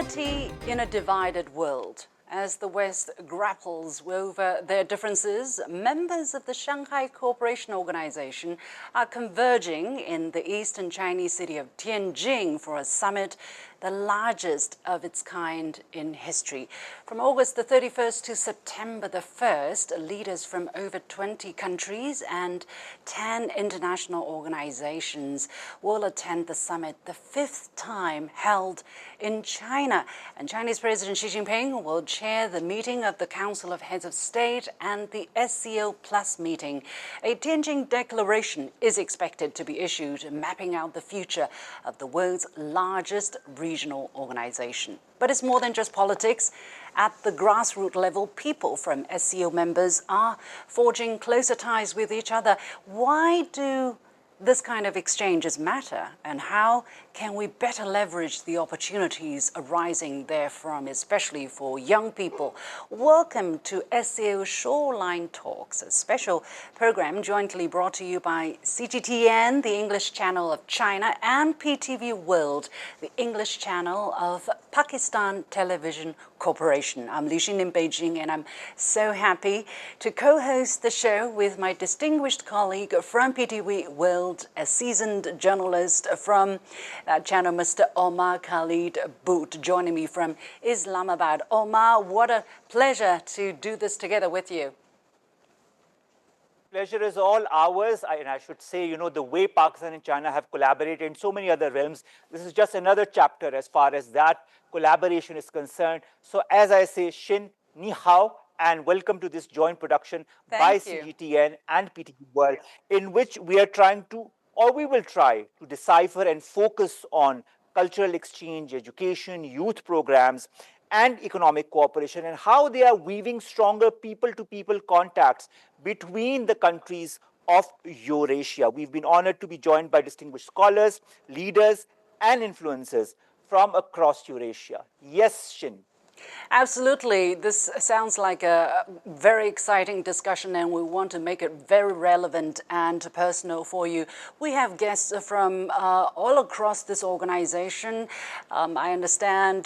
Unity in a divided world. As the West grapples over their differences, members of the Shanghai Cooperation Organization are converging in the eastern Chinese city of Tianjin for a summit, the largest of its kind in history. From August the 31st to September the 1st, leaders from over 20 countries and 10 international organizations will attend the summit, the fifth time held in China. And Chinese President Xi Jinping will chair the meeting of the Council of Heads of State and the SCO Plus meeting. A Tianjin declaration is expected to be issued, mapping out the future of the world's largest regional organization. But it's more than just politics. At the grassroots level, people from SCO members are forging closer ties with each other. Why do this kind of exchanges matter, and how can we better leverage the opportunities arising therefrom, especially for young people? Welcome to SCO Shoreline Talks, a special program jointly brought to you by CGTN, the English channel of China, and PTV World, the English channel of Pakistan Television Corporation. I'm Li Xin in Beijing, and I'm so happy to co-host the show with my distinguished colleague from PTV World, a seasoned journalist from that channel, Mr. Omar Khalid, joining me from Islamabad. Omar, what a pleasure to do this together with you. Pleasure is all ours, and I should say, you know, the way Pakistan and China have collaborated in so many other realms, this is just another chapter as far as that collaboration is concerned. So as I say, Xin, ni hao, and welcome to this joint production by CGTN and PTV World, in which we are trying to, or we will try to decipher and focus on cultural exchange, education, youth programs, and economic cooperation, and how they are weaving stronger people-to-people contacts between the countries of Eurasia. We've been honored to be joined by distinguished scholars, leaders, and influencers from across Eurasia. Yes, Xin. Absolutely. This sounds like a very exciting discussion, and we want to make it very relevant and personal for you. We have guests from all across this organization. I understand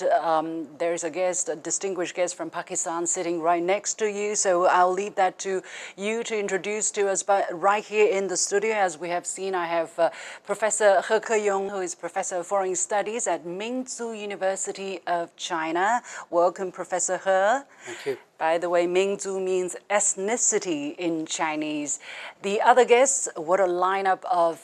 there is a distinguished guest from Pakistan sitting right next to you, so I'll leave that to you to introduce to us. But right here in the studio, as we have seen, I have Professor He Keyong, who is Professor of Foreign Studies at Mingzhu University of China. Welcome, Professor He. Thank you. By the way, Mingzhu means ethnicity in Chinese. The other guests, what a lineup of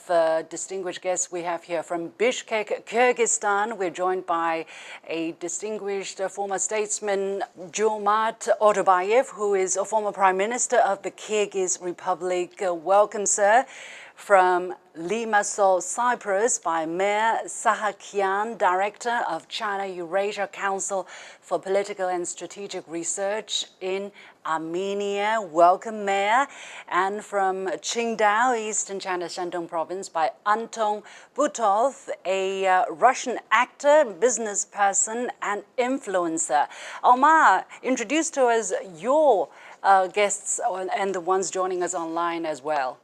distinguished guests we have here. From Bishkek, Kyrgyzstan, we're joined by a distinguished former statesman, Jurmat Otobayev, who is a former Prime Minister of the Kyrgyz Republic. Welcome, sir. From Limassol, Cyprus, by Mayor Sahakian, Director of China Eurasia Council for Political and Strategic Research in Armenia. Welcome, Mayor. And from Qingdao, Eastern China, Shandong Province, by Anton Butov, a Russian actor, business person, and influencer. Omar, introduce to us your guests and the ones joining us online as well.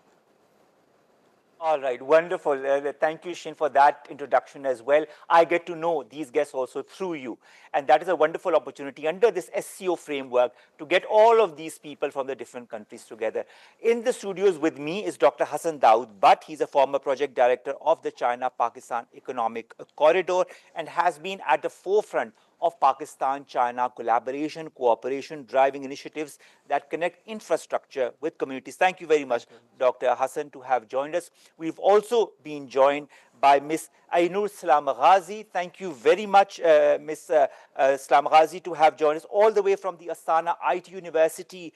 All right, wonderful. Thank you, Xin, for that introduction as well. I get to know these guests also through you. And that is a wonderful opportunity under this SCO framework to get all of these people from the different countries together. In the studios with me is Dr. Hassan Daud, but he's a former project director of the China-Pakistan Economic Corridor and has been at the forefront of Pakistan-China collaboration, cooperation, driving initiatives that connect infrastructure with communities. Thank you very much, Dr. Hassan, to have joined us. We've also been joined by Ms. Ainur Slamghazi. Thank you very much, Ms. Slamghazi, to have joined us all the way from the Astana IT University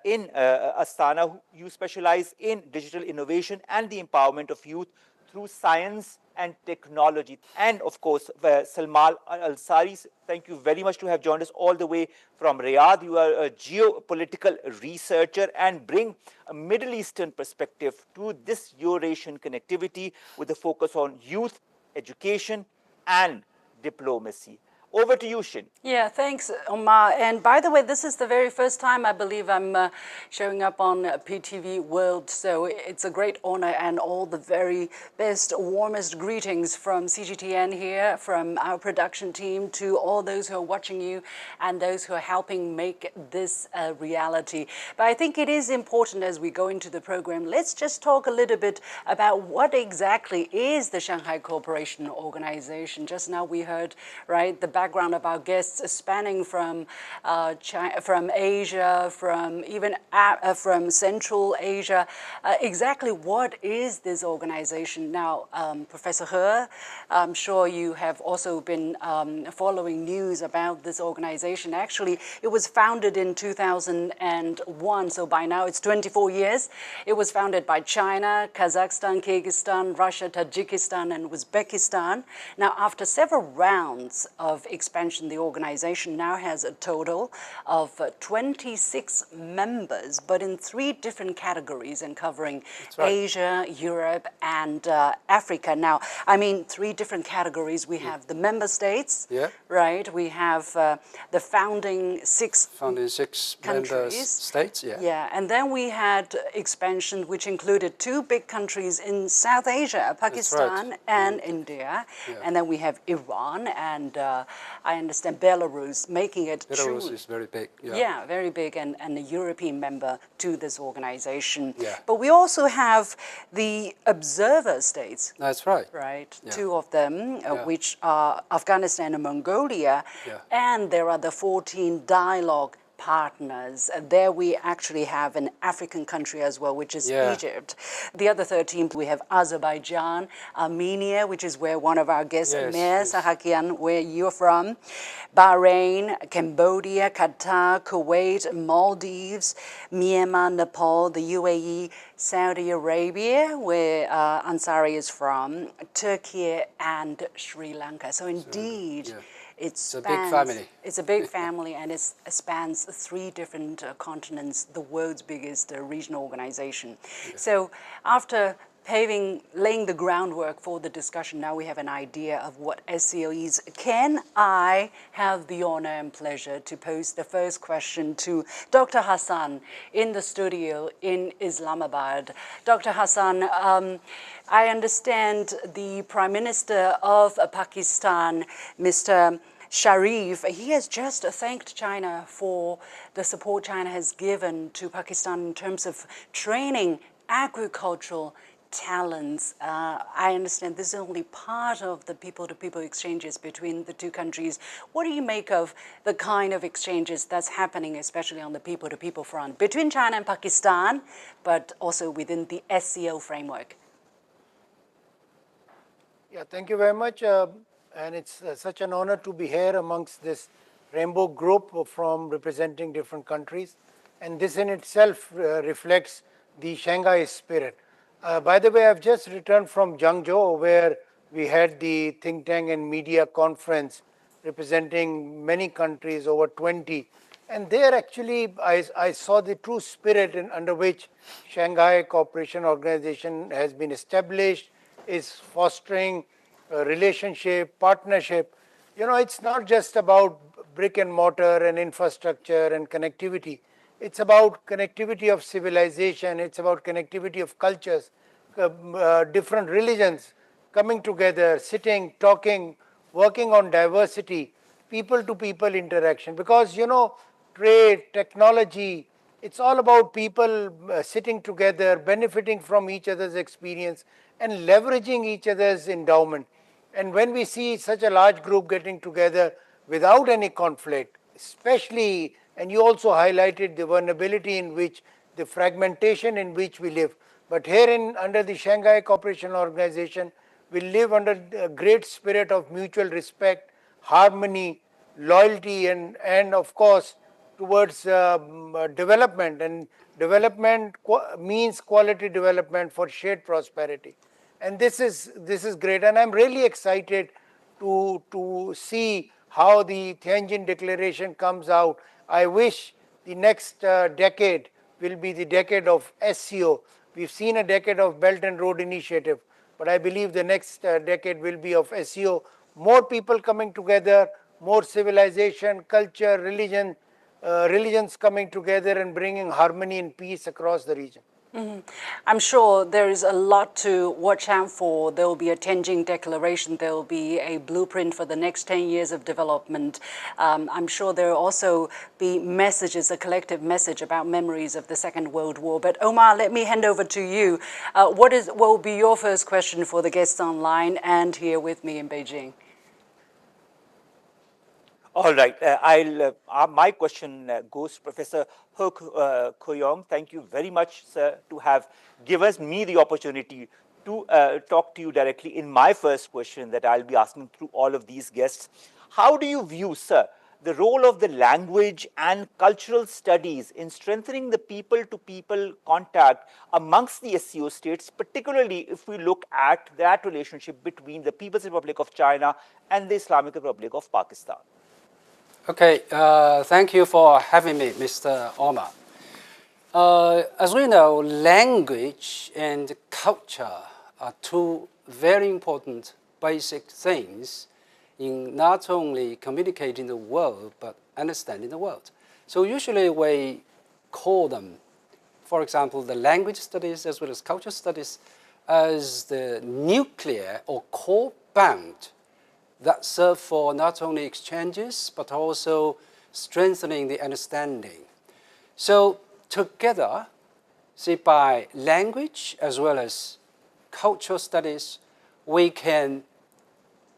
in Astana. You specialize in digital innovation and the empowerment of youth through science and technology. And of course, Salmal Al-Sari, thank you very much to have joined us all the way from Riyadh. You are a geopolitical researcher and bring a Middle Eastern perspective to this Eurasian connectivity with a focus on youth, education, and diplomacy. Over to you, Shin. Yeah, thanks, Omar. And by the way, this is the very first time I believe I'm showing up on PTV World. So it's a great honor, and all the very best, warmest greetings from CGTN here, from our production team, to all those who are watching you and those who are helping make this a reality. But I think it is important as we go into the program, let's just talk a little bit about what exactly is the Shanghai Cooperation Organization. Just now we heard, right, the background of our guests spanning from China, from Asia, from even from Central Asia. Exactly what is this organization? Now, Professor He, I'm sure you have also been following news about this organization. Actually, it was founded in 2001, so by now it's 24 years. It was founded by China, Kazakhstan, Kyrgyzstan, Russia, Tajikistan, and Uzbekistan. Now, after several rounds of expansion, the organization now has a total of 26 members, but in 3 different categories and covering Asia, Europe, and Africa. Now, I mean, 3 different categories. We have the member states, right? We have the founding 6 countries. member states, and then we had expansion, which included 2 big countries in South Asia, Pakistan and India. And then we have Iran and I understand Belarus, making it Belarus is very big. Yeah, very big, and a European member to this organization. But we also have the observer states. That's right. Right, 2 of them, which are Afghanistan and Mongolia, and there are the 14 dialogue partners. There we actually have an African country as well, which is Egypt. The other 13, we have Azerbaijan, Armenia, which is where one of our guests, Mayor Sahakian, where you're from, Bahrain, Cambodia, Qatar, Kuwait, Maldives, Myanmar, Nepal, the UAE, Saudi Arabia, where Ansari is from, Turkey, and Sri Lanka. So indeed, it's a big family. It's a big family, and it spans 3 different continents, the world's biggest regional organization. So after laying the groundwork for the discussion, now we have an idea of what SCO is. Can I have the honor and pleasure to pose the first question to Dr. Hassan in the studio in Islamabad? Dr. Hassan, I understand the Prime Minister of Pakistan, Mr. Sharif, he has just thanked China for the support China has given to Pakistan in terms of training agricultural talents. I understand this is only part of the people-to-people exchanges between the 2 countries. What do you make of the kind of exchanges that's happening, especially on the people-to-people front, between China and Pakistan, but also within the SCO framework? Yeah, thank you very much. And it's such an honor to be here amongst this rainbow group from representing different countries. And this in itself reflects the Shanghai spirit. By the way, I've just returned from Zhengzhou, where we had the think tank and media conference representing many countries, over 20. And there actually I saw the true spirit under which Shanghai Cooperation Organization has been established, is fostering a relationship, partnership. You know, it's not just about brick and mortar and infrastructure and connectivity. It's about connectivity of civilization. It's about connectivity of cultures, different religions coming together, sitting, talking, working on diversity, people-to-people interaction. Because, you know, trade, technology, it's all about people sitting together, benefiting from each other's experience and leveraging each other's endowment. And when we see such a large group getting together without any conflict, especially, and you also highlighted the vulnerability in which, the fragmentation in which we live. But here under the Shanghai Cooperation Organization, we live under a great spirit of mutual respect, harmony, loyalty, and of course, towards development. And development means quality development for shared prosperity. And this is great, and I'm really excited to see how the Tianjin Declaration comes out. I wish the next decade will be the decade of SCO. We've seen a decade of Belt and Road Initiative, but I believe the next decade will be of SCO. More people coming together, more civilization, culture, religions coming together and bringing harmony and peace across the region. I'm sure there is a lot to watch out for. There will be a Tianjin Declaration. There will be a blueprint for the next 10 years of development. I'm sure there will also be messages, a collective message about memories of the Second World War. But Omar, let me hand over to you. What will be your first question for the guests online and here with me in Beijing? All right. My question goes to Professor He Koyong. Thank you very much, sir, to have given me the opportunity to talk to you directly in my first question that I'll be asking through all of these guests. How do you view, sir, the role of the language and cultural studies in strengthening the people-to-people contact amongst the SCO states, particularly if we look at that relationship between the People's Republic of China and the Islamic Republic of Pakistan? Okay, thank you for having me, Mr. Omar. As we know, language and culture are two very important basic things in not only communicating the world, but understanding the world. So usually we call them, for example, the language studies as well as culture studies as the nuclear or core band that serve for not only exchanges, but also strengthening the understanding. So together, see, by language as well as cultural studies, we can,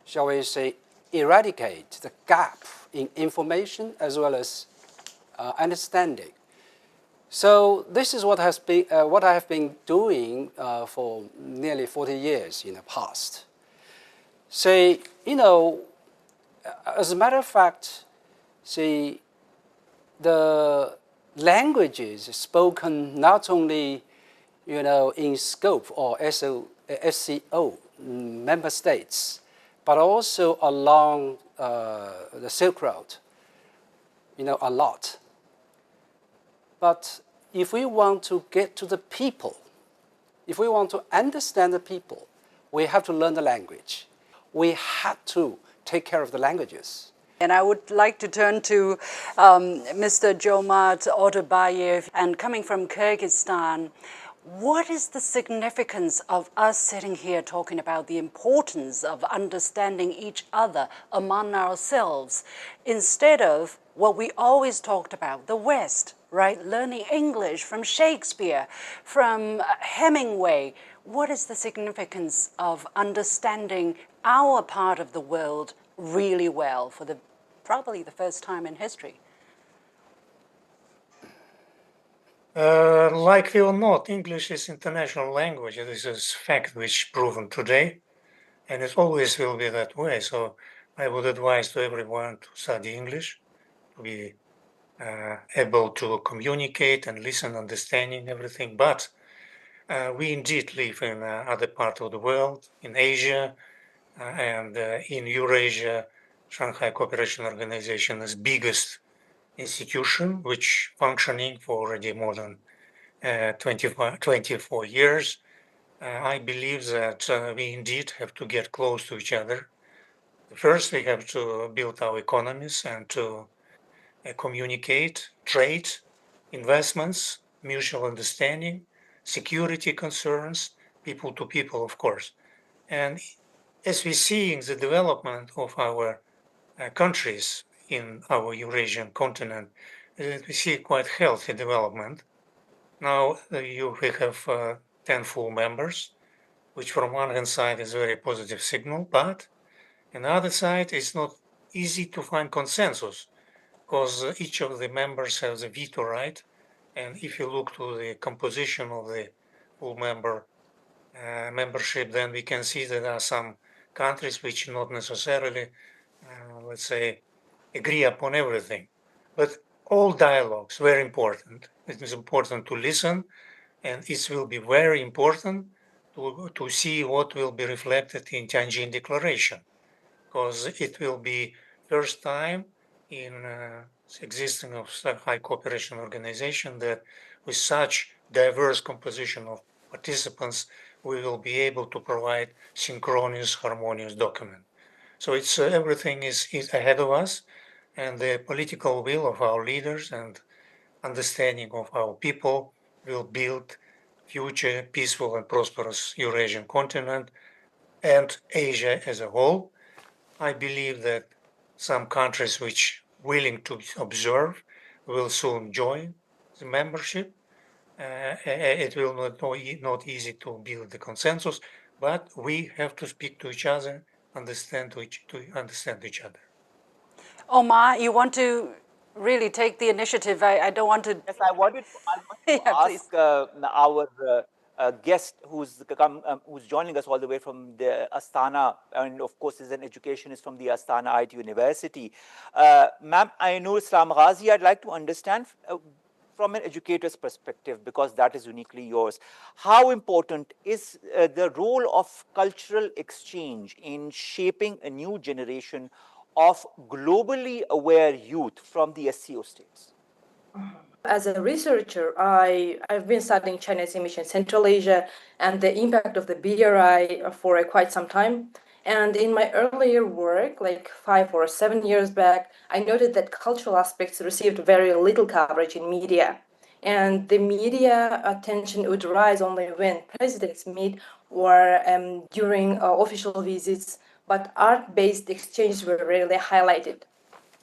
shall we say, eradicate the gap in information as well as understanding. So this is what I have been doing for nearly 40 years in the past. Say, as a matter of fact, see, the languages spoken not only, in scope or SCO member states, but also along the Silk Road, a lot. But if we want to get to the people, if we want to understand the people, we have to learn the language. We had to take care of the languages. And I would like to turn to Mr. Jomat Otabayev. And coming from Kyrgyzstan, what is the significance of us sitting here talking about the importance of understanding each other among ourselves instead of what we always talked about, the West, right? Learning English from Shakespeare, from Hemingway. What is the significance of understanding our part of the world really well for probably the first time in history? Likely or not, English is international language. This is fact which proven today, and it always will be that way. So I would advise to everyone to study English, to be able to communicate and listen, understanding everything. But we indeed live in other part of the world, in Asia and in Eurasia. Shanghai Cooperation Organization is biggest institution, which functioning for already more than 24 years. I believe that we indeed have to get close to each other. First, we have to build our economies and to communicate, trade, investments, mutual understanding, security concerns, people to people, of course. And as we see in the development of our countries in our Eurasian continent, we see quite healthy development. Now we have 10 full members, which from one hand side is a very positive signal, but on the other side, it's not easy to find consensus because each of the members has a veto right. And if you look to the composition of the full membership, then we can see that there are some countries which not necessarily, let's say, agree upon everything. But all dialogues very important. It is important to listen, and it will be very important to see what will be reflected in Tianjin Declaration, because it will be first time in existing of Shanghai Cooperation Organization that with such diverse composition of participants, we will be able to provide synchronous, harmonious document. So it's everything is ahead of us, and the political will of our leaders and understanding of our people will build future peaceful and prosperous Eurasian continent and Asia as a whole. I believe that some countries which willing to observe will soon join the membership. It will not easy to build the consensus, but we have to speak to each other, to understand each other. Omar, you want to really take the initiative? I don't want to. Yes, I wanted to Yeah, please. ask our guest who's joining us all the way from the Astana, and of course, is an educationist from the Astana IT University. Ma'am, I know Islam Ghazi. I'd like to understand from an educator's perspective, because that is uniquely yours. How important is the role of cultural exchange in shaping a new generation of globally aware youth from the SCO states? As a researcher, I've been studying China's image in Central Asia and the impact of the BRI for quite some time. And in my earlier work, like 5 or 7 years back, I noted that cultural aspects received very little coverage in media. And the media attention would rise only when presidents meet or during official visits, but art-based exchanges were rarely highlighted.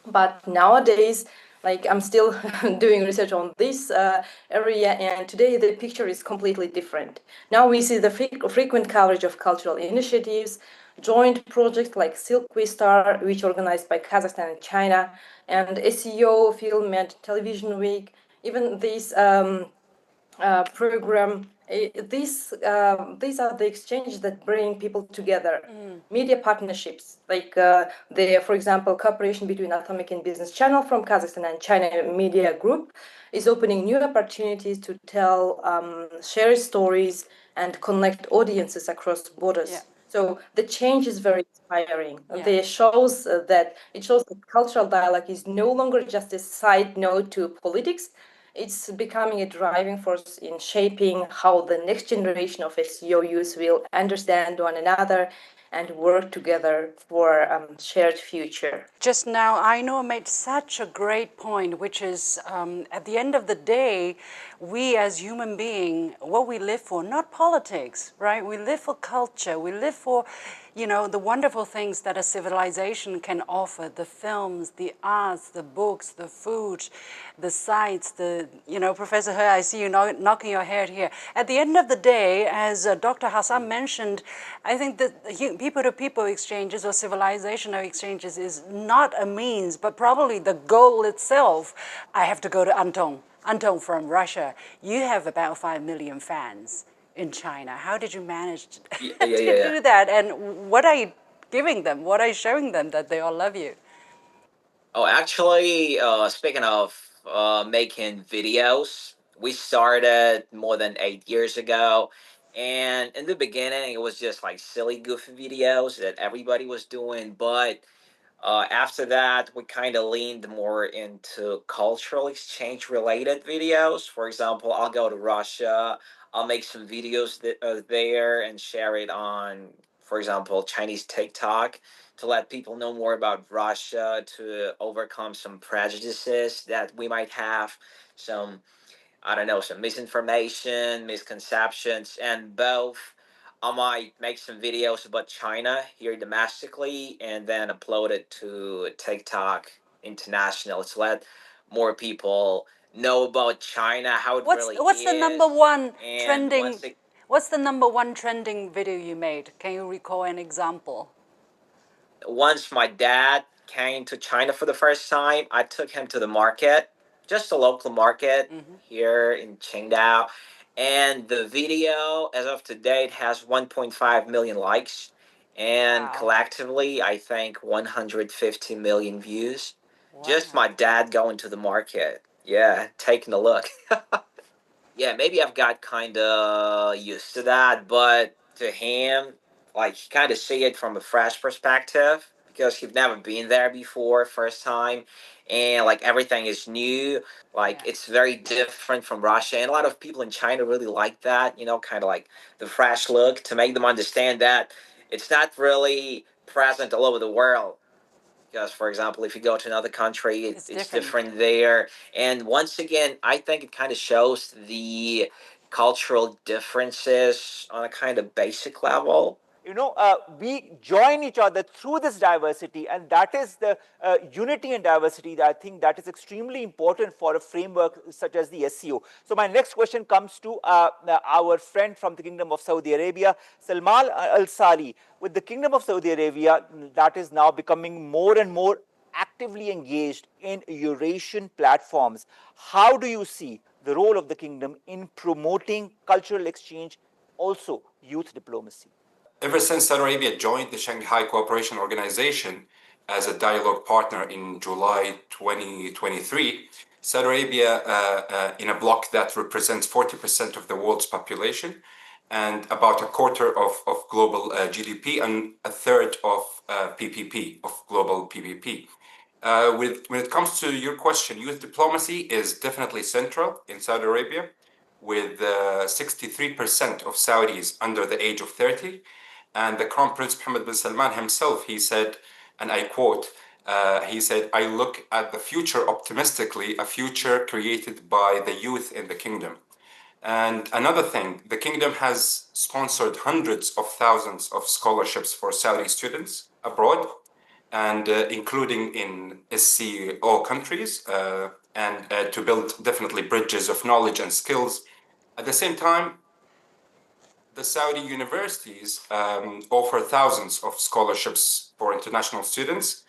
But nowadays, like I'm still doing research on this area, and today the picture is completely different. Now we see the frequent coverage of cultural initiatives, joint projects like Silk Star, which organized by Kazakhstan and China, and SEO Film and Television Week. Even this program. These are the exchanges that bring people together. Media partnerships, like for example, cooperation between Atomic and Business Channel from Kazakhstan and China Media Group is opening new opportunities to tell, share stories, and connect audiences across borders. Yeah. So the change is very inspiring. Yeah. It shows that cultural dialogue is no longer just a side note to politics. It's becoming a driving force in shaping how the next generation of SEO youth will understand one another and work together for shared future. Just now, Aino made such a great point, which is at the end of the day, we as human beings, what we live for, not politics, right? We live for culture. We live for, the wonderful things that a civilization can offer, the films, the arts, the books, the food, the sites, Professor He, I see you knocking your head here. At the end of the day, as Dr. Hassan mentioned, I think that people-to-people exchanges or civilizational exchanges is not a means, but probably the goal itself. I have to go to Anton. Anton from Russia, you have about 5 million fans in China. How did you manage to do that? And what are you giving them? What are you showing them that they all love you? Oh, actually, speaking of making videos, we started more than 8 years ago. And in the beginning, it was just like silly, goofy videos that everybody was doing. But after that, we kind of leaned more into cultural exchange related videos. For example, I'll go to Russia, I'll make some videos there and share it on, for example, Chinese TikTok to let people know more about Russia, to overcome some prejudices that we might have, some, I don't know, some misinformation, misconceptions, and both. I might make some videos about China here domestically and then upload it to TikTok international to let more people know about China, how it really is. What's the number one And trending? What's the number one trending video you made? Can you recall an example? Once my dad came to China for the first time, I took him to the market, just a local market here in Qingdao. And the video, as of today, it has 1.5 million likes. And Wow. collectively, I think 150 million views. Wow. Just my dad going to the market. Yeah, taking a look. Yeah, maybe I've got kind of used to that, but to him, like he kind of see it from a fresh perspective because he's never been there before, first time, and like everything is new. Like Yeah. it's very different from Russia, and a lot of people in China really like that. Kind of like the fresh look to make them understand that it's not really present all over the world. Because, for example, if you go to another country, it's different there. And once again, I think it kind of shows the cultural differences on a kind of basic level. We join each other through this diversity, and that is the unity and diversity that I think that is extremely important for a framework such as the SCO. So my next question comes to our friend from the Kingdom of Saudi Arabia, Salman Al-Sali. With the Kingdom of Saudi Arabia, that is now becoming more and more actively engaged in Eurasian platforms. How do you see the role of the kingdom in promoting cultural exchange, also youth diplomacy? Ever since Saudi Arabia joined the Shanghai Cooperation Organization as a dialogue partner in July 2023, Saudi Arabia, in a bloc that represents 40% of the world's population and about a quarter of global GDP and a third of PPP, of global PPP. When it comes to your question, youth diplomacy is definitely central in Saudi Arabia, with 63% of Saudis under the age of 30. And the Crown Prince Mohammed bin Salman himself, he said, and I quote, he said, "I look at the future optimistically, a future created by the youth in the kingdom." And another thing, the kingdom has sponsored hundreds of thousands of scholarships for Saudi students abroad, and including in SCO countries, and to build definitely bridges of knowledge and skills. At the same time, the Saudi universities offer thousands of scholarships for international students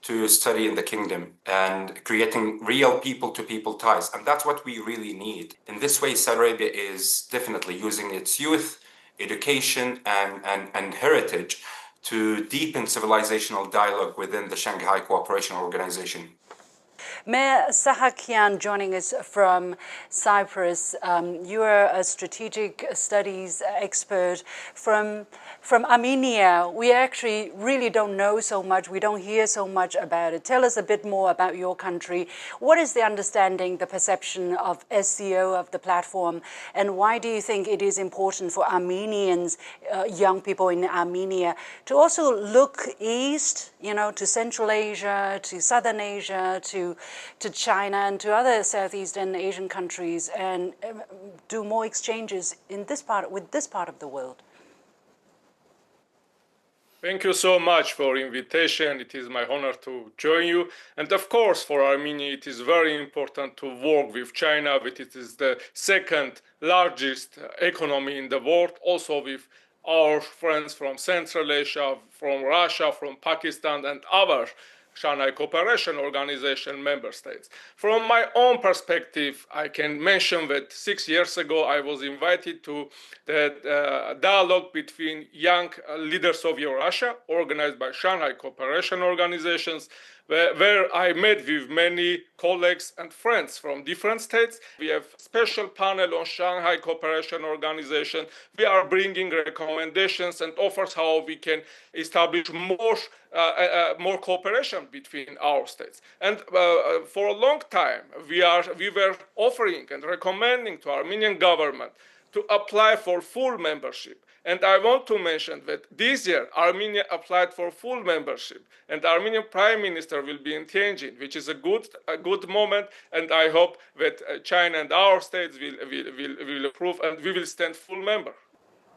to study in the kingdom and creating real people-to-people ties. And that's what we really need. In this way, Saudi Arabia is definitely using its youth, education, and heritage to deepen civilizational dialogue within the Shanghai Cooperation Organization. Mayor Sahakian joining us from Cyprus. You are a strategic studies expert from Armenia. We actually really don't know so much. We don't hear so much about it. Tell us a bit more about your country. What is the understanding, the perception of SCO, of the platform, and why do you think it is important for Armenians, young people in Armenia, to also look east, to Central Asia, to Southern Asia, to China and to other Southeastern Asian countries and do more exchanges in with this part of the world? Thank you so much for the invitation. It is my honor to join you. And of course, for Armenia, it is very important to work with China, which is the second largest economy in the world, also with our friends from Central Asia, from Russia, from Pakistan, and other Shanghai Cooperation Organization member states. From my own perspective, I can mention that 6 years ago, I was invited to the dialogue between young leaders of Eurasia, organized by Shanghai Cooperation Organizations, where I met with many colleagues and friends from different states. We have a special panel on Shanghai Cooperation Organization. We are bringing recommendations and offers how we can establish more cooperation between our states. And for a long time, we were offering and recommending to Armenian government to apply for full membership. And I want to mention that this year, Armenia applied for full membership, and the Armenian Prime Minister will be in Tianjin, which is a good moment, and I hope that China and our states will approve, and we will stand full member.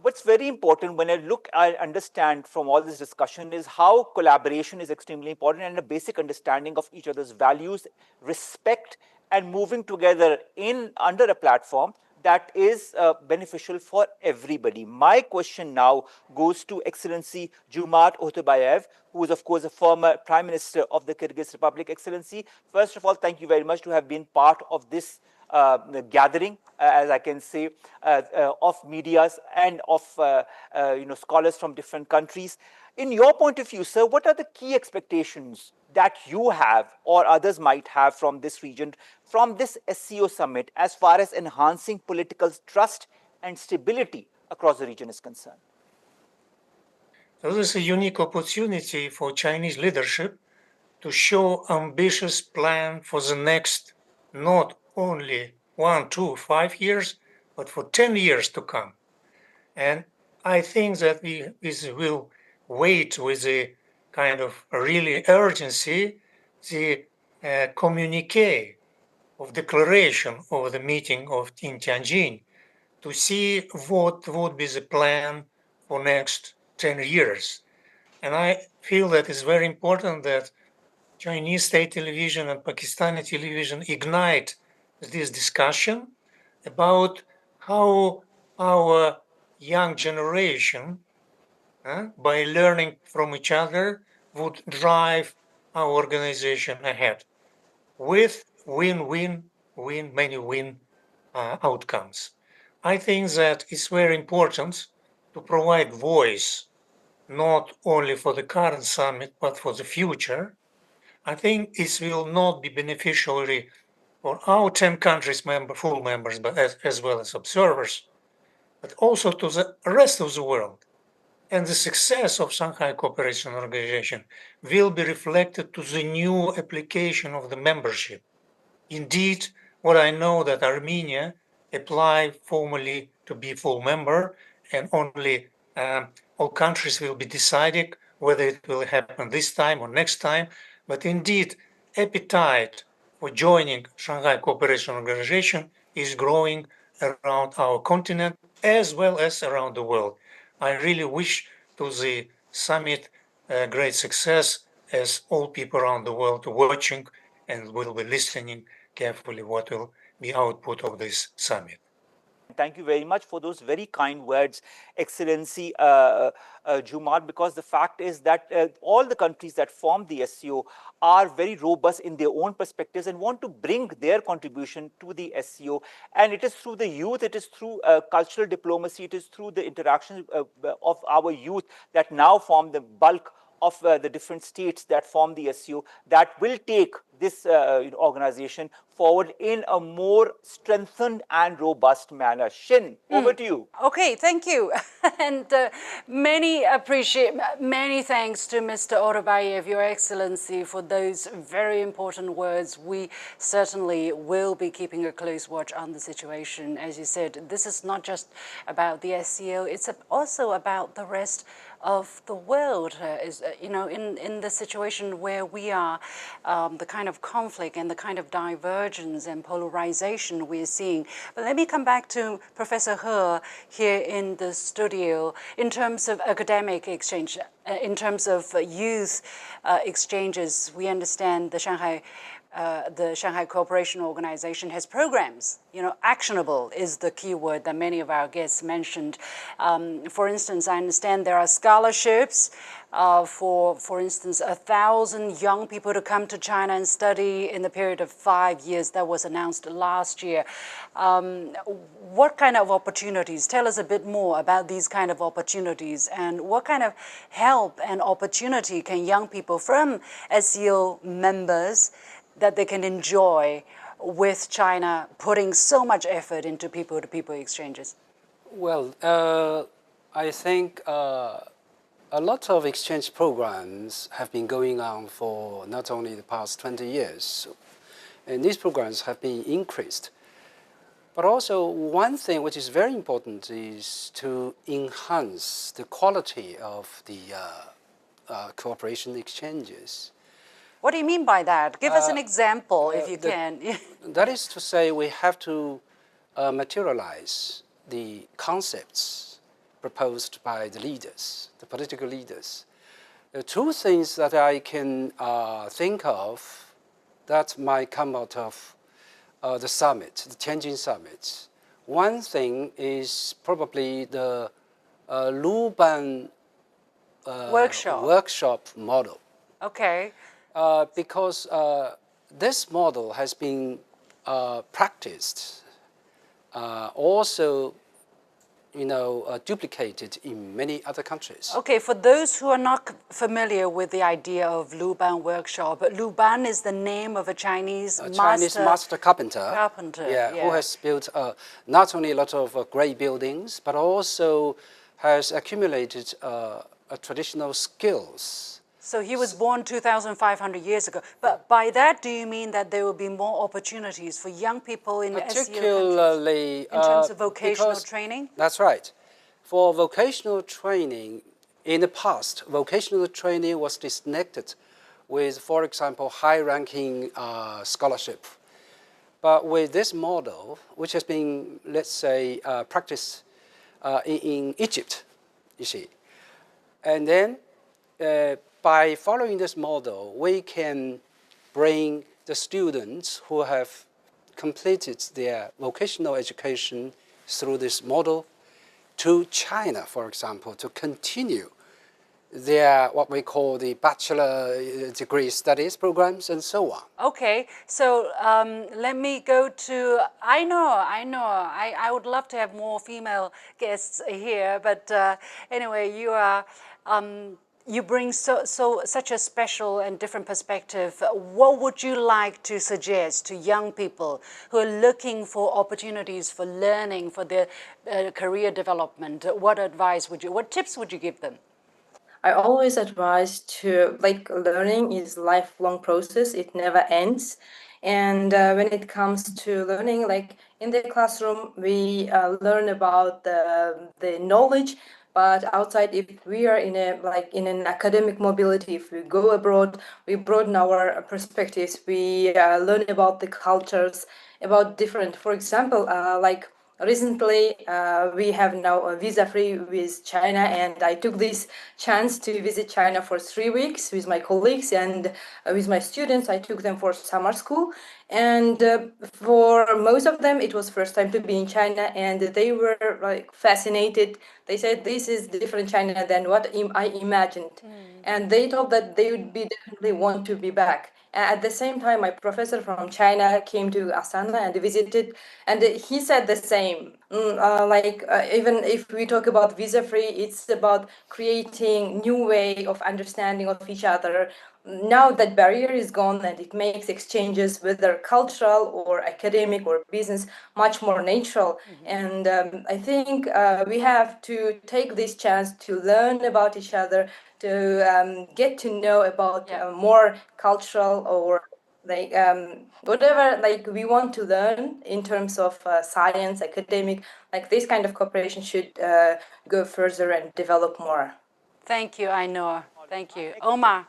What's very important when I understand from all this discussion is how collaboration is extremely important and a basic understanding of each other's values, respect, and moving together under a platform that is beneficial for everybody. My question now goes to Excellency Jumat Otobayev, who is, of course, a former Prime Minister of the Kyrgyz Republic. Excellency, first of all, thank you very much to have been part of this gathering, as I can say, of medias and of scholars from different countries. In your point of view, sir, what are the key expectations that you have or others might have from this region, from this SCO summit, as far as enhancing political trust and stability across the region is concerned? So this is a unique opportunity for Chinese leadership to show ambitious plan for the next, not only 1, 2, 5 years, but for 10 years to come. And I think that we will wait with the kind of really urgency the communique of declaration of the meeting in Tianjin to see what would be the plan for next 10 years. And I feel that it's very important that Chinese state television and Pakistani television ignite this discussion about how our young generation, by learning from each other, would drive our organization ahead with win-win-win, many win outcomes. I think that it's very important to provide voice not only for the current summit but for the future. I think it will not be beneficiary for our 10 countries full members, but as well as observers, but also to the rest of the world. And the success of Shanghai Cooperation Organization will be reflected to the new application of the membership. Indeed, what I know that Armenia applied formally to be full member, and only all countries will be deciding whether it will happen this time or next time. But indeed, appetite for joining Shanghai Cooperation Organization is growing around our continent as well as around the world. I really wish to the summit great success, as all people around the world are watching and will be listening carefully what will be output of this summit. Thank you very much for those very kind words, Excellency Jumar, because the fact is that all the countries that form the SCO are very robust in their own perspectives and want to bring their contribution to the SCO. And it is through the youth, it is through cultural diplomacy, it is through the interaction of our youth that now form the bulk of the different states that form the SCO that will take this organization forward in a more strengthened and robust manner. Shin, over to you. Okay, thank you. And many thanks to Mr. Orabayev, Your Excellency, for those very important words. We certainly will be keeping a close watch on the situation. As you said, this is not just about the SCO, it's also about the rest of the world, in the situation where we are, the kind of conflict and the kind of divergence and polarization we're seeing. But let me come back to Professor He here in the studio. In terms of academic exchange, in terms of youth exchanges, we understand the Shanghai Cooperation Organization has programs. Actionable is the key word that many of our guests mentioned. For instance, I understand there are scholarships for instance, 1,000 young people to come to China and study in the period of 5 years. That was announced last year. What kind of opportunities? Tell us a bit more about these kind of opportunities, and what kind of help and opportunity can young people from SCO members that they can enjoy with China putting so much effort into people-to-people exchanges? Well, I think a lot of exchange programs have been going on for not only the past 20 years, and these programs have been increased. But also one thing which is very important is to enhance the quality of the cooperation exchanges. What do you mean by that? Give us an example, if you can. That is to say, we have to materialize the concepts proposed by the leaders, the political leaders. There are two things that I can think of that might come out of the summit, the Tianjin summit. One thing is probably the Luban workshop model. Okay. Because this model has been practiced, also duplicated in many other countries. Okay, for those who are not familiar with the idea of Luban workshop, Luban is the name of a Chinese master carpenter. Yeah, who has built not only a lot of great buildings, but also has accumulated traditional skills. So he was born 2,500 years ago. But by that, do you mean that there will be more opportunities for young people in particularly in terms of vocational training? That's right. For vocational training, In the past, vocational training was disconnected with, for example, high-ranking scholarship. But with this model, which has been, let's say, practiced in Egypt, you see, and then by following this model, we can bring the students who have completed their vocational education through this model to China, for example, to continue their what we call the bachelor degree studies programs and so on. Okay, so let me go to, I know, I would love to have more female guests here, but anyway, you are, you bring such a special and different perspective. What would you like to suggest to young people who are looking for opportunities for learning, for their career development? What advice would you, what tips would you give them? I always advise to like learning is lifelong process. It never ends. And when it comes to learning, like in the classroom, we learn about the knowledge. But outside, if we are in a like in an academic mobility, if we go abroad, we broaden our perspectives. We learn about the cultures, about different. For example, like recently, we have now a visa-free with China, and I took this chance to visit China for 3 weeks with my colleagues and with my students. I took them for summer school, and for most of them, it was first time to be in China, and they were like fascinated. They said this is different China than what I imagined, and they thought that they would be definitely want to be back. At the same time, my professor from China came to Astana and visited, and he said the same. Even if we talk about visa-free, it's about creating new way of understanding of each other. Now that barrier is gone, and it makes exchanges, whether cultural or academic or business, much more natural. And I think we have to take this chance to learn about each other, to get to know about more cultural or like whatever like we want to learn in terms of science, academic, like this kind of cooperation should go further and develop more. Thank you, Ainur. Thank you. Omar.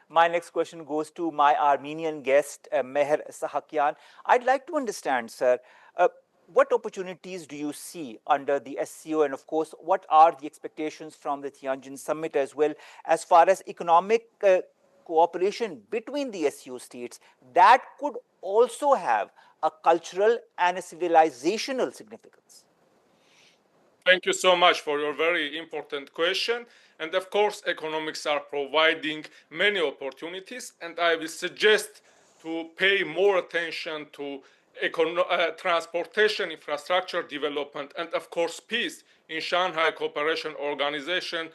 My next question goes to my Armenian guest, Meher Sahakian. I'd like to understand, sir, what opportunities do you see under the SCO? And of course, what are the expectations from the Tianjin Summit as well, as far as economic cooperation between the SCO states that could also have a cultural and a civilizational significance? Thank you so much for your very important question. And of course, economics are providing many opportunities, and I will suggest to pay more attention to transportation infrastructure development and of course peace in Shanghai Cooperation Organization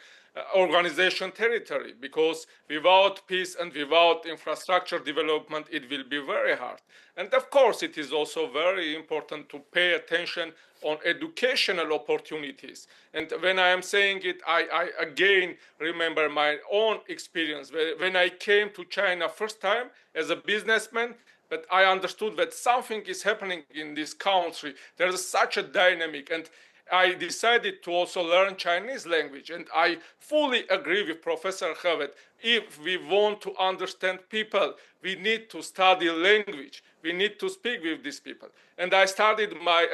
territory, because without peace and without infrastructure development, it will be very hard. And of course, it is also very important to pay attention on educational opportunities. And when I am saying it, I again remember my own experience. When I came to China first time as a businessman, but I understood that something is happening in this country. There is such a dynamic, and I decided to also learn Chinese language. And I fully agree with Professor Khalid. If we want to understand people, we need to study language. We need to speak with these people. And I started my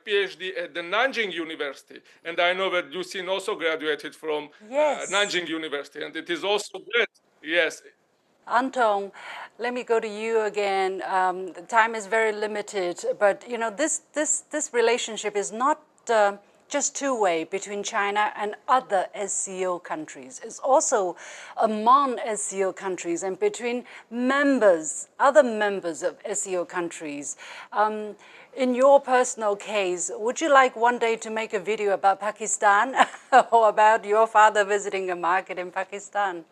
PhD at the Nanjing University. And I know that Lucien also graduated from Nanjing University. And it is also great. Yes. Anton, let me go to you again. The time is very limited, but you know this relationship is not just two-way between China and other SCO countries. It's also among SCO countries and between other members of SCO countries. In your personal case, would you like one day to make a video about Pakistan or about your father visiting a market in Pakistan?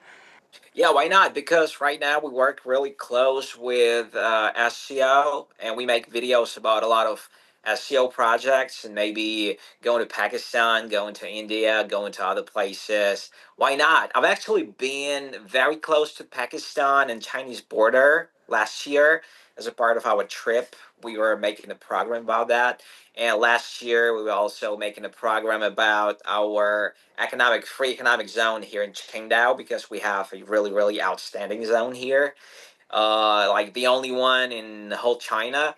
Yeah, why not? Because right now we work really close with SCO, and we make videos about a lot of SCO projects, and maybe going to Pakistan, going to India, going to other places. Why not? I've actually been very close to Pakistan and Chinese border last year. as a part of our trip, we were making a program about that. And last year, we were also making a program about our free economic zone here in Qingdao, because we have a really, really outstanding zone here, like the only one in the whole China.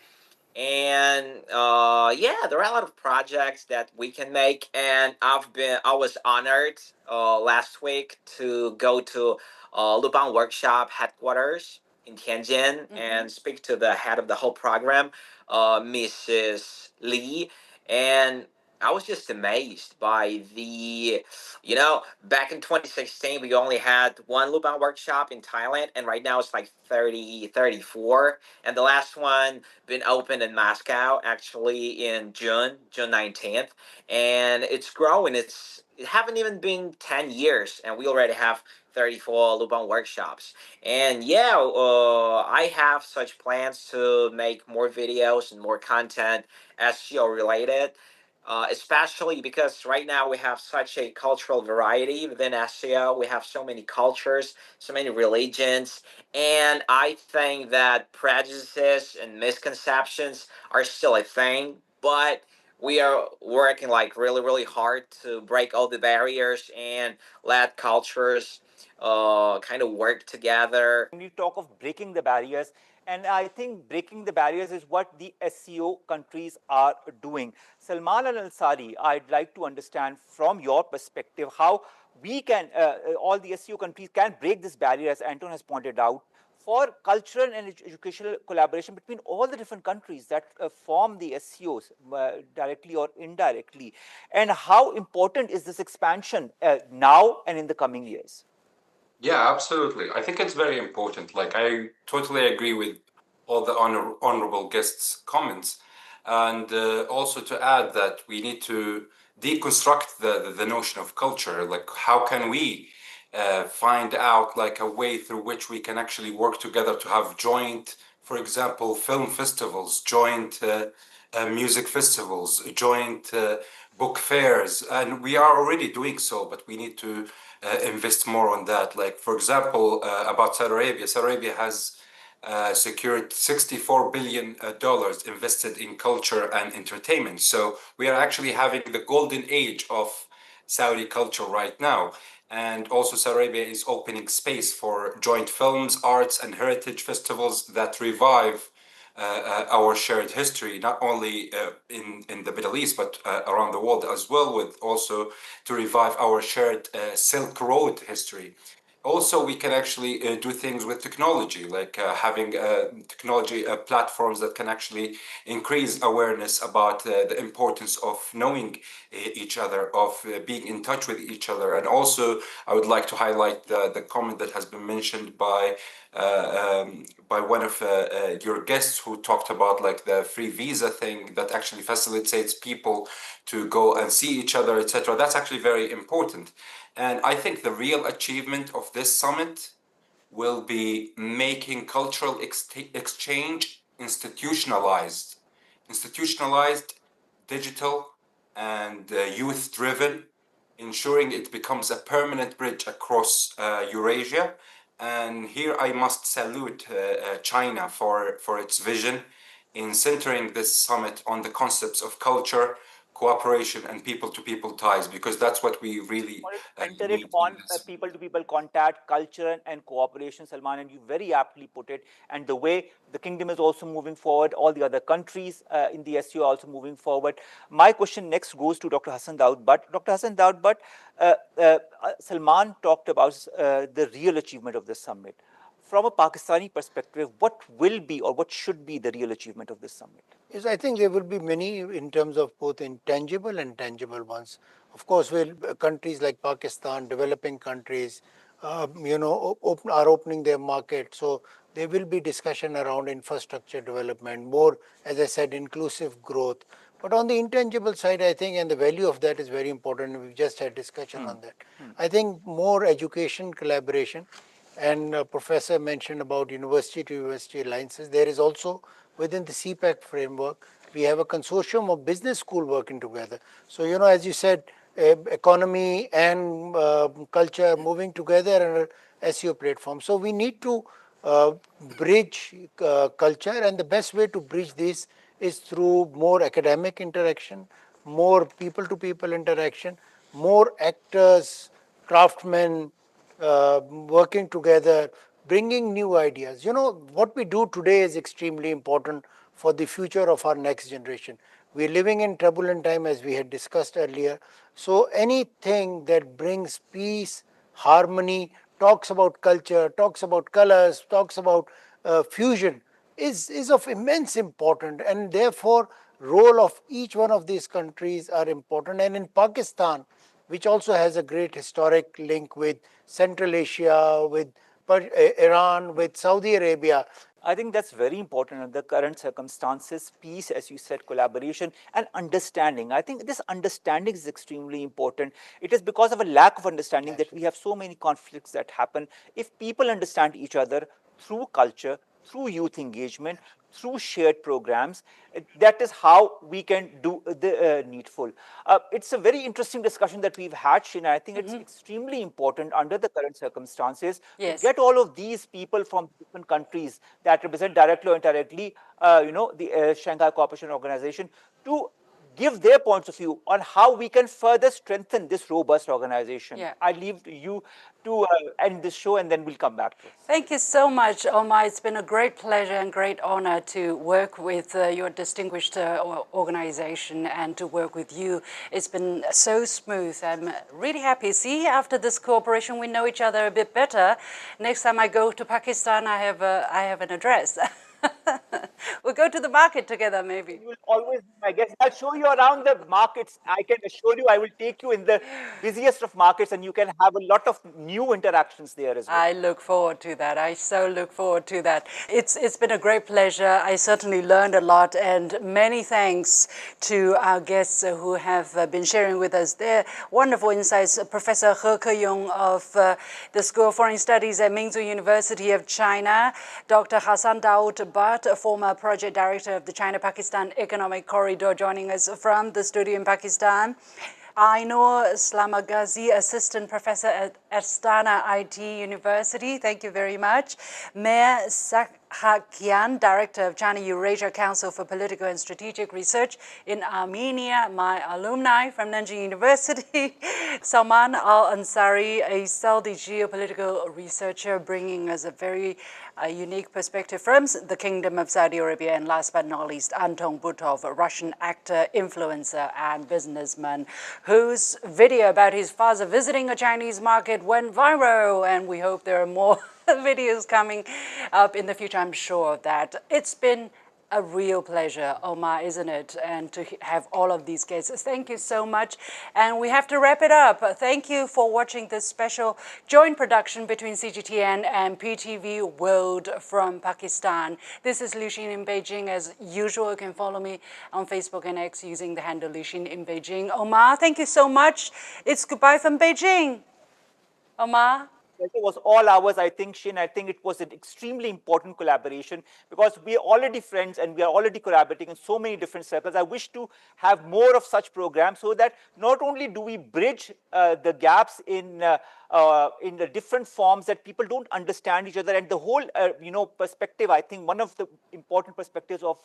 And yeah, there are a lot of projects that we can make, and I was honored last week to go to Lubang Workshop headquarters in Tianjin and speak to the head of the whole program, Mrs. Li. And I was just amazed by back in 2016, we only had one Lubang workshop in Thailand, and right now it's like 30, 34. And the last one been opened in Moscow actually in June 19th. And it's growing. It haven't even been 10 years, and we already have 34 Lubang workshops. And yeah, I have such plans to make more videos and more content SEO related, especially because right now we have such a cultural variety within SEO. We have so many cultures, so many religions, and I think that prejudices and misconceptions are still a thing, but we are working like really, really hard to break all the barriers and let cultures kind of work together. When we talk of breaking the barriers, and I think breaking the barriers is what the SCO countries are doing. Salman Al Ansari, I'd like to understand from your perspective how we can, all the SCO countries can break this barrier, as Anton has pointed out, for cultural and educational collaboration between all the different countries that form the SCOs, directly or indirectly. And how important is this expansion now and in the coming years? Yeah, absolutely. I think it's very important. Like, I totally agree with all the honorable guests' comments. And also to add that we need to deconstruct the notion of culture. Like, how can we find out like a way through which we can actually work together to have joint, for example, film festivals, joint music festivals, joint book fairs, and we are already doing so, but we need to invest more on that. Like, for example, about Saudi Arabia. Saudi Arabia has secured $64 billion invested in culture and entertainment. So we are actually having the golden age of Saudi culture right now. And also Saudi Arabia is opening space for joint films, arts, and heritage festivals that revive our shared history, not only in the Middle East, but around the world as well, with also to revive our shared Silk Road history. Also, we can actually do things with technology, like having technology platforms that can actually increase awareness about the importance of knowing each other, of being in touch with each other. And also, I would like to highlight the comment that has been mentioned by one of your guests, who talked about like the free visa thing that actually facilitates people to go and see each other, etc. That's actually very important. And I think the real achievement of this summit will be making cultural exchange institutionalized, digital, and youth driven, ensuring it becomes a permanent bridge across Eurasia. And here I must salute China for its vision in centering this summit on the concepts of culture, cooperation, and people-to-people ties, because that's what we really Wanted to center it need in on this. people-to-people contact, culture, and cooperation, Salman, and you very aptly put it. And the way the kingdom is also moving forward, all the other countries in the SCO are also moving forward. My question next goes to Dr. Hassan Daud Butt. Dr. Hassan Daud Butt, Salman talked about the real achievement of this summit. From a Pakistani perspective, what will be or what should be the real achievement of this summit? Yes, I think there will be many in terms of both intangible and tangible ones. Of course, countries like Pakistan, developing countries, are opening their market. So there will be discussion around infrastructure development, more, as I said, inclusive growth. But on the intangible side, I think, and the value of that is very important. We've just had discussion on that. I think more education collaboration, and Professor mentioned about university to university alliances. There is also within the CPEC framework, we have a consortium of business school working together. So, as you said, economy and culture moving together on an SEO platform. So we need to uh, bridge culture, and the best way to bridge this is through more academic interaction, more people-to-people interaction, more actors, craftsmen working together, bringing new ideas. You know, what we do today is extremely important for the future of our next generation. We're living in turbulent time, as we had discussed earlier. So anything that brings peace, harmony, talks about culture, talks about colors, talks about fusion is of immense importance, and therefore role of each one of these countries are important. And in Pakistan, which also has a great historic link with Central Asia, with Iran, with Saudi Arabia. I think that's very important in the current circumstances. Peace, as you said, collaboration and understanding. I think this understanding is extremely important. It is because of a lack of understanding that we have so many conflicts that happen. If people understand each other through culture, through youth engagement, through shared programs, that is how we can do the needful. It's a very interesting discussion that we've had, Shina. I think it's extremely important under the current circumstances to Yes. get all of these people from different countries that represent directly or indirectly, the Shanghai Cooperation Organization, to give their points of view on how we can further strengthen this robust organization. Yeah. I leave you to end this show, and then we'll come back to it. Thank you so much, Omar. It's been a great pleasure and great honor to work with your distinguished organization and to work with you. It's been so smooth. I'm really happy. See, after this cooperation, we know each other a bit better. Next time I go to Pakistan, I have an address. We'll go to the market together, maybe. You will always be my guest. I'll show you around the markets. I can assure you, I will take you in the busiest of markets, and you can have a lot of new interactions there as well. I look forward to that. I so look forward to that. It's been a great pleasure. I certainly learned a lot, and many thanks to our guests who have been sharing with us their wonderful insights. Professor He Keyong of the School of Foreign Studies at Mingzu University of China, Dr. Hassan Daoud Bhatt, a former project director of the China-Pakistan Economic Corridor, joining us from the studio in Pakistan. Ainur Slamagazi, Assistant Professor at Astana IT University. Thank you very much. Mayor Sakhakian, Director of China Eurasia Council for Political and Strategic Research in Armenia, my alumni from Nanjing University. Salman Al-Ansari, a Saudi geopolitical researcher, bringing us a very unique perspective from the Kingdom of Saudi Arabia. And last but not least, Anton Butov, a Russian actor, influencer, and businessman, whose video about his father visiting a Chinese market went viral. And we hope there are more videos coming up in the future. I'm sure of that. It's been a real pleasure, Omar, isn't it? And to have all of these guests. Thank you so much. And we have to wrap it up. Thank you for watching this special joint production between CGTN and PTV World from Pakistan. This is Liu Xin in Beijing. As usual, you can follow me on Facebook and X using the handle Liu Xin in Beijing. Omar, thank you so much. It's goodbye from Beijing. Omar? It was all ours, I think, Shin. I think it was an extremely important collaboration because we are already friends and we are already collaborating in so many different circles. I wish to have more of such programs so that not only do we bridge the gaps in the different forms that people don't understand each other, and the whole perspective. I think one of the important perspectives of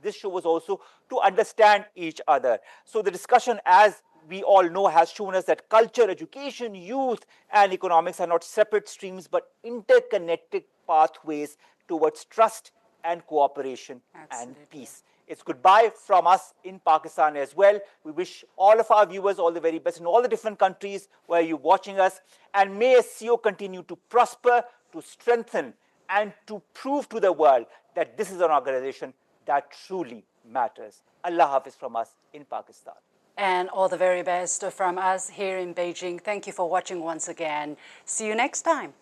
this show was also to understand each other. So the discussion, as we all know, has shown us that culture, education, youth, and economics are not separate streams but interconnected pathways towards trust and cooperation and peace. It's goodbye from us in Pakistan as well. We wish all of our viewers all the very best in all the different countries where you're watching us. And may SCO continue to prosper, to strengthen, and to prove to the world that this is an organization that truly matters. Allah Hafiz from us in Pakistan. And all the very best from us here in Beijing. Thank you for watching once again. See you next time.